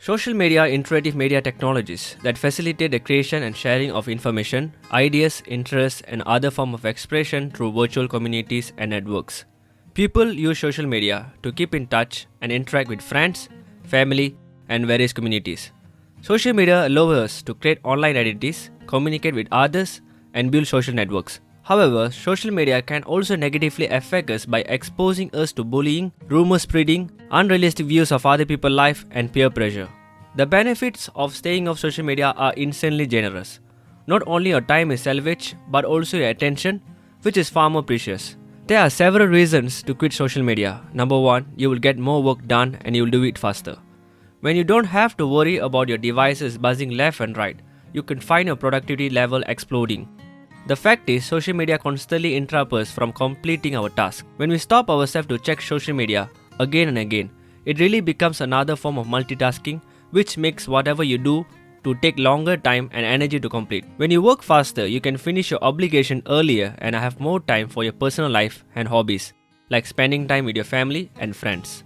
Social media are interactive media technologies that facilitate the creation and sharing of information, ideas, interests, and other forms of expression through virtual communities and networks. People use social media to keep in touch and interact with friends, family, and various communities. Social media allows us to create online identities, communicate with others, and build social networks. However, social media can also negatively affect us by exposing us to bullying, rumor spreading, unrealistic views of other people's life, and peer pressure. The benefits of staying off social media are insanely generous. Not only your time is salvaged, but also your attention, which is far more precious. There are several reasons to quit social media. Number 1, you will get more work done and you will do it faster. When you don't have to worry about your devices buzzing left and right, you can find your productivity level exploding. The fact is, social media constantly interrupts us from completing our task. When we stop ourselves to check social media again and again, it really becomes another form of multitasking, which makes whatever you do to take longer time and energy to complete. When you work faster, you can finish your obligation earlier and have more time for your personal life and hobbies, like spending time with your family and friends.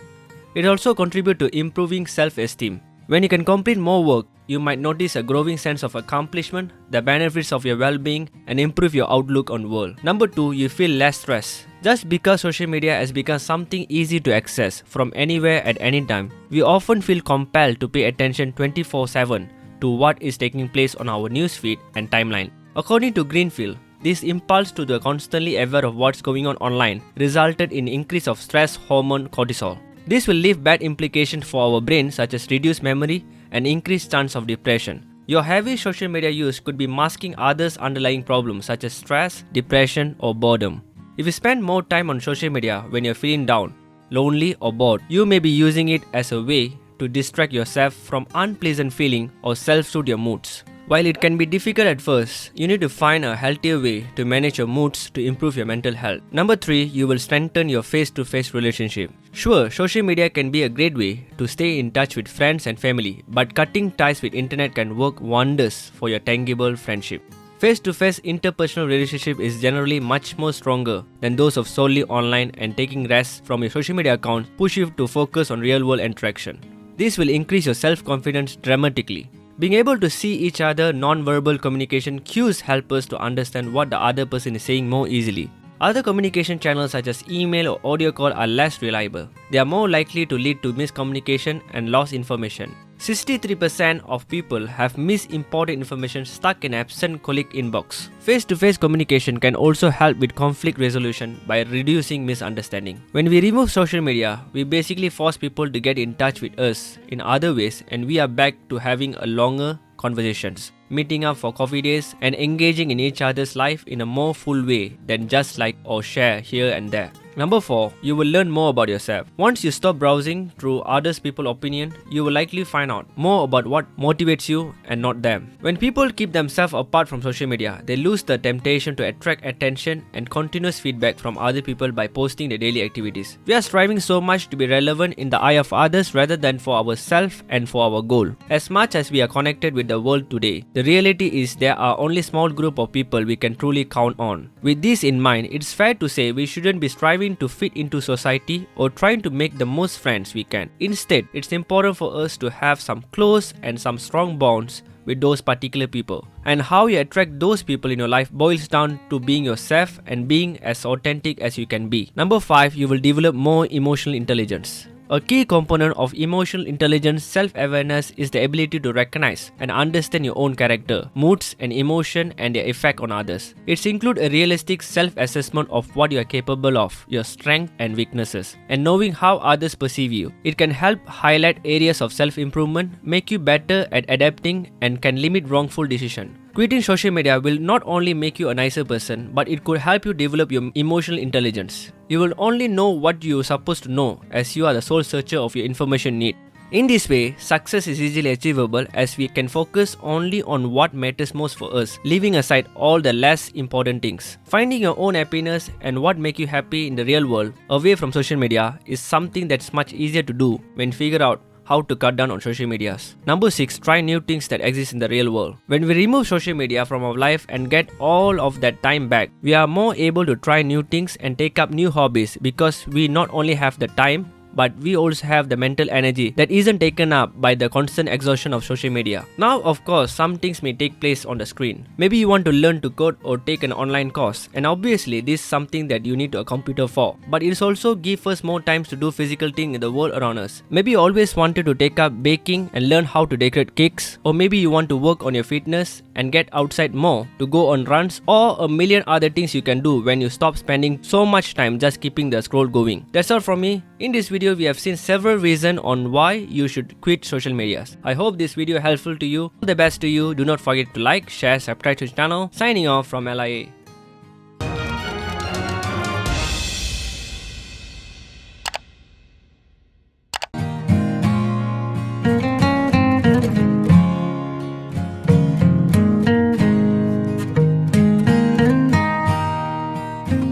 It also contributes to improving self-esteem. When you can complete more work, you might notice a growing sense of accomplishment, the benefits of your well-being, and improve your outlook on the world. Number 2, you feel less stress. Just because social media has become something easy to access from anywhere at any time, we often feel compelled to pay attention 24/7 to what is taking place on our newsfeed and timeline. According to Greenfield, this impulse to be constantly aware of what's going on online resulted in increase of stress hormone cortisol. This will leave bad implications for our brain, such as reduced memory and increased chance of depression. Your heavy social media use could be masking others' underlying problems such as stress, depression, or boredom. If you spend more time on social media when you're feeling down, lonely, or bored, you may be using it as a way to distract yourself from unpleasant feeling or self-soothe your moods. While it can be difficult at first, you need to find a healthier way to manage your moods to improve your mental health. Number 3, you will strengthen your face-to-face relationship. Sure, social media can be a great way to stay in touch with friends and family, but cutting ties with internet can work wonders for your tangible friendship. Face-to-face interpersonal relationship is generally much more stronger than those of solely online, and taking rest from your social media accounts push you to focus on real-world interaction. This will increase your self-confidence dramatically. Being able to see each other non-verbal communication cues help us to understand what the other person is saying more easily. Other communication channels such as email or audio call are less reliable. They are more likely to lead to miscommunication and lost information. 63% of people have missed important information stuck in absent colleague inbox. Face-to-face communication can also help with conflict resolution by reducing misunderstanding. When we remove social media, we basically force people to get in touch with us in other ways, and we are back to having a longer conversations, meeting up for coffee days, and engaging in each other's life in a more full way than just like or share here and there. Number 4, you will learn more about yourself. Once you stop browsing through others people's opinion, you will likely find out more about what motivates you and not them. When people keep themselves apart from social media, they lose the temptation to attract attention and continuous feedback from other people by posting their daily activities. We are striving so much to be relevant in the eye of others rather than for ourselves and for our goal. As much as we are connected with the world today, the reality is there are only small group of people we can truly count on. With this in mind, it's fair to say we shouldn't be striving to fit into society or trying to make the most friends we can. Instead, it's important for us to have some close and some strong bonds with those particular people. And how you attract those people in your life boils down to being yourself and being as authentic as you can be. Number 5, you will develop more emotional intelligence. A key component of emotional intelligence self-awareness is the ability to recognize and understand your own character, moods, and emotion and their effect on others. It includes a realistic self-assessment of what you are capable of, your strengths and weaknesses, and knowing how others perceive you. It can help highlight areas of self-improvement, make you better at adapting, and can limit wrongful decisions. Quitting social media will not only make you a nicer person, but it could help you develop your emotional intelligence. You will only know what you are supposed to know, as you are the sole searcher of your information need. In this way, success is easily achievable as we can focus only on what matters most for us, leaving aside all the less important things. Finding your own happiness and what makes you happy in the real world, away from social media, is something that's much easier to do when you figure out how to cut down on social medias. Number 6, try new things that exist in the real world. When we remove social media from our life and get all of that time back, we are more able to try new things and take up new hobbies because we not only have the time, but we also have the mental energy that isn't taken up by the constant exhaustion of social media. Now, of course, some things may take place on the screen. Maybe you want to learn to code or take an online course, and obviously this is something that you need a computer for. But it also gives us more time to do physical things in the world around us. Maybe you always wanted to take up baking and learn how to decorate cakes, or maybe you want to work on your fitness and get outside more, to go on runs, or a million other things you can do when you stop spending so much time just keeping the scroll going. That's all from me. In this video, we have seen several reasons on why you should quit social medias. I hope this video helpful to you. All the best to you. Do not forget to like, share, subscribe to the channel. Signing off from LIA.